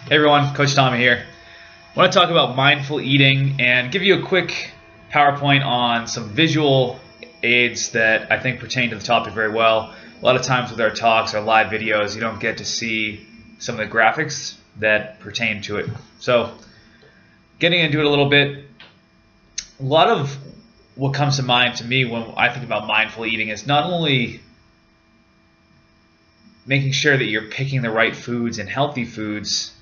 Hey everyone, Coach Tommy here. I want to talk about mindful eating and give you a quick PowerPoint on some visual aids that I think pertain to the topic very well. A lot of times with our talks or live videos, you don't get to see some of the graphics that pertain to it. So, getting into it a little bit, a lot of what comes to mind to me when I think about mindful eating is not only making sure that you're picking the right foods and healthy foods,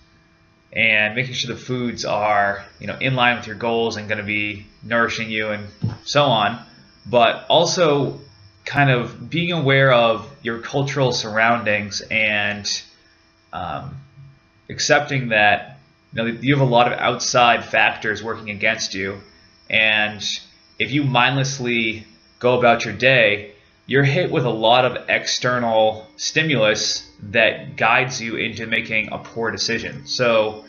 and making sure the foods are, in line with your goals and going to be nourishing you and so on, but also kind of being aware of your cultural surroundings and accepting that you have a lot of outside factors working against you, and if you mindlessly go about your day, you're hit with a lot of external stimulus that guides you into making a poor decision. So,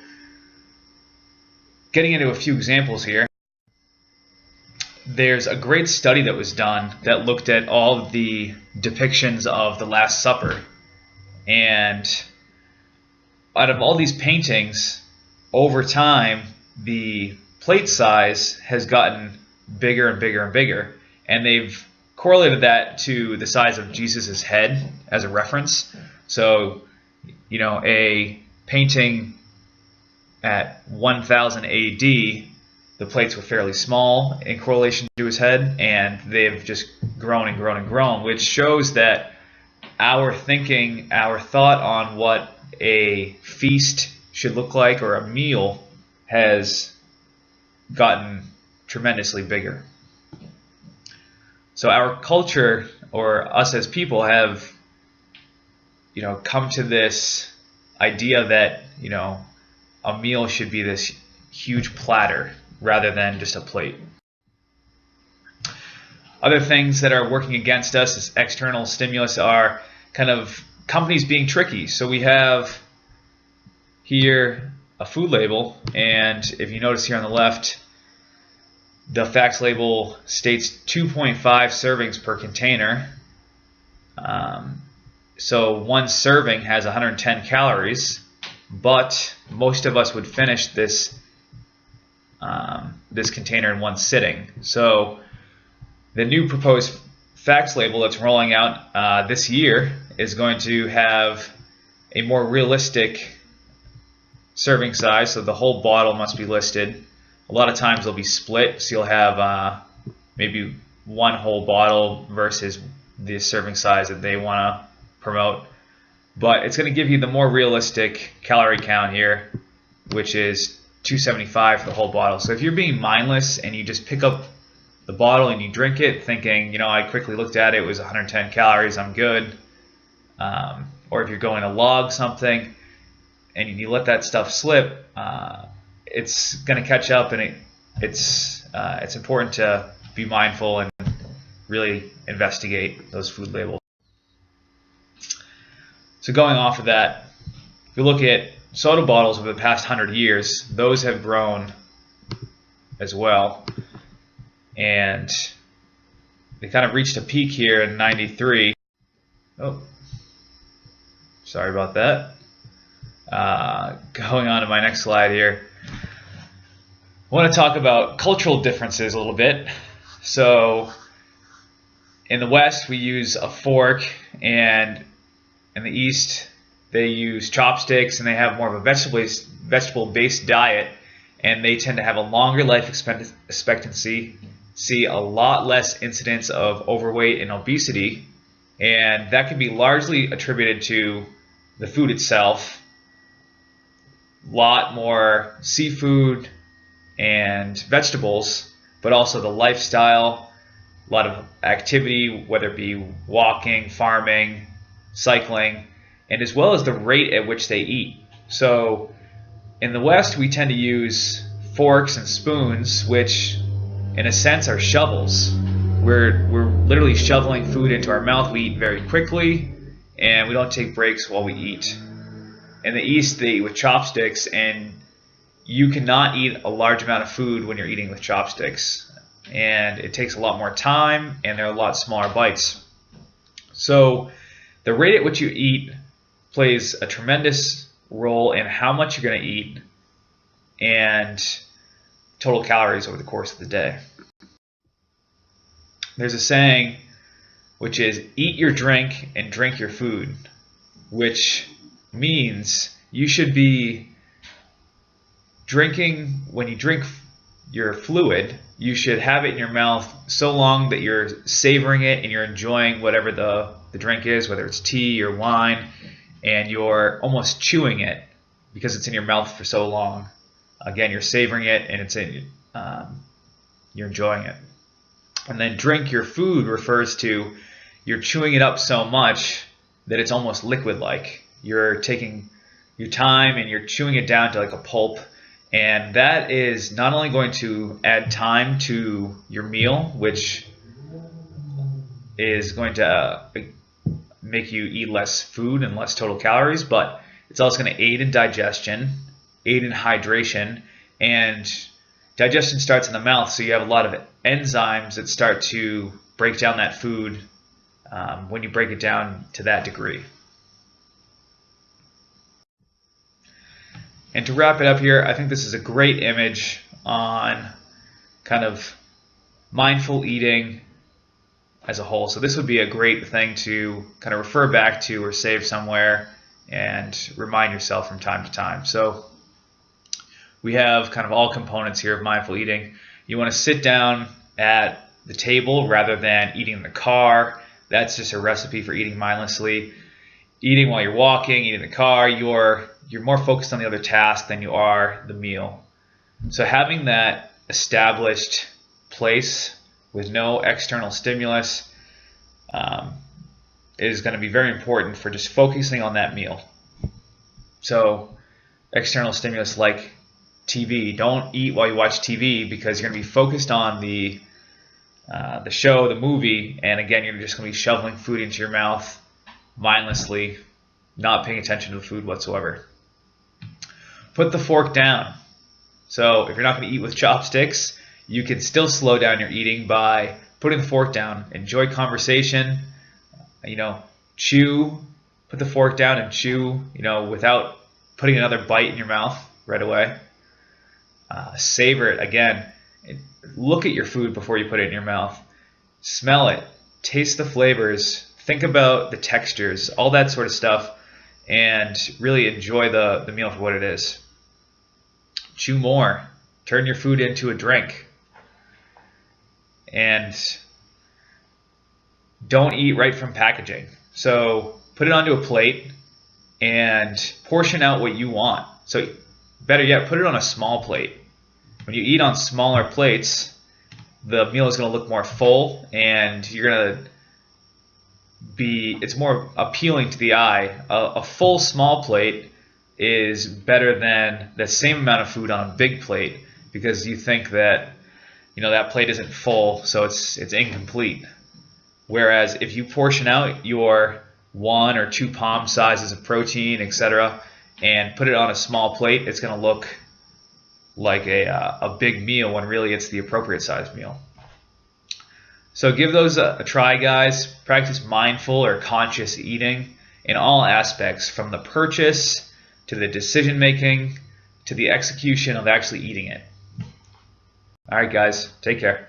getting into a few examples here, there's a great study that was done that looked at all of the depictions of the Last Supper. And out of all these paintings, over time, the plate size has gotten bigger and bigger and bigger. And they've correlated that to the size of Jesus's head as a reference. So, a painting at 1000 AD, the plates were fairly small in correlation to his head, and they've just grown and grown and grown, which shows that our thinking, our thought on what a feast should look like or a meal has gotten tremendously bigger. So our culture, or us as people, have come to this idea that a meal should be this huge platter rather than just a plate. Other things that are working against us as external stimulus are kind of companies being tricky. So we have here a food label, and if you notice here on the left, the facts label states 2.5 servings per container. So one serving has 110 calories, but most of us would finish this container in one sitting. So the new proposed facts label that's rolling out this year is going to have a more realistic serving size, so the whole bottle must be listed. A lot of times they'll be split, so you'll have maybe one whole bottle versus the serving size that they want to promote. But it's going to give you the more realistic calorie count here, which is 275 for the whole bottle. So if you're being mindless and you just pick up the bottle and you drink it thinking, I quickly looked at it, it was 110 calories, I'm good. Or if you're going to log something and you let that stuff slip, it's going to catch up, and it's important to be mindful and really investigate those food labels. So going off of that, if you look at soda bottles over the past 100 years, those have grown as well, and they kind of reached a peak here in '93. Oh, sorry about that. Going on to my next slide here. I want to talk about cultural differences a little bit. So in the West, we use a fork, and in the East, they use chopsticks, and they have more of a vegetable-based diet, and they tend to have a longer life expectancy, see a lot less incidence of overweight and obesity, and that can be largely attributed to the food itself. A lot more seafood and vegetables, but also the lifestyle, a lot of activity, whether it be walking, farming, cycling, and as well as the rate at which they eat. So in the West, we tend to use forks and spoons, which in a sense are shovels. We're literally shoveling food into our mouth. We eat very quickly, and we don't take breaks while we eat. In the East, they eat with chopsticks, and you cannot eat a large amount of food when you're eating with chopsticks. And it takes a lot more time, and they're a lot smaller bites. So the rate at which you eat plays a tremendous role in how much you're going to eat and total calories over the course of the day. There's a saying which is eat your drink and drink your food, which means you should be drinking, when you drink your fluid, you should have it in your mouth so long that you're savoring it and you're enjoying whatever the drink is, whether it's tea or wine, and you're almost chewing it because it's in your mouth for so long. Again, you're savoring it and you're enjoying it. And then drink your food refers to you're chewing it up so much that it's almost liquid-like. You're taking your time and you're chewing it down to like a pulp, and that is not only going to add time to your meal, which is going to make you eat less food and less total calories, but it's also going to aid in digestion, aid in hydration, and digestion starts in the mouth, so you have a lot of enzymes that start to break down that food when you break it down to that degree. And to wrap it up here, I think this is a great image on kind of mindful eating as a whole. So this would be a great thing to kind of refer back to or save somewhere and remind yourself from time to time. So we have kind of all components here of mindful eating. You want to sit down at the table rather than eating in the car. That's just a recipe for eating mindlessly. Eating while you're walking, eating in the car, you're more focused on the other task than you are the meal. So having that established place with no external stimulus is going to be very important for just focusing on that meal. So external stimulus like TV. Don't eat while you watch TV because you're going to be focused on the show, the movie, and again, you're just going to be shoveling food into your mouth mindlessly, not paying attention to the food whatsoever. Put the fork down. So if you're not going to eat with chopsticks, you can still slow down your eating by putting the fork down. Enjoy conversation, chew, put the fork down and chew, without putting another bite in your mouth right away. Savor it again. Look at your food before you put it in your mouth. Smell it. Taste the flavors. Think about the textures, all that sort of stuff, and really enjoy the meal for what it is. Chew more. Turn your food into a drink. And don't eat right from packaging. So put it onto a plate and portion out what you want. So better yet, put it on a small plate. When you eat on smaller plates, the meal is going to look more full, and you're going to it's more appealing to the eye. A full small plate is better than the same amount of food on a big plate, because you think that that plate isn't full, so it's incomplete. Whereas if you portion out your 1 or 2 palm sizes of protein, etc., and put it on a small plate, it's going to look like a big meal when really it's the appropriate size meal. So give those a try, guys. Practice mindful or conscious eating in all aspects, from the purchase to the decision making to the execution of actually eating it. All right, guys, take care.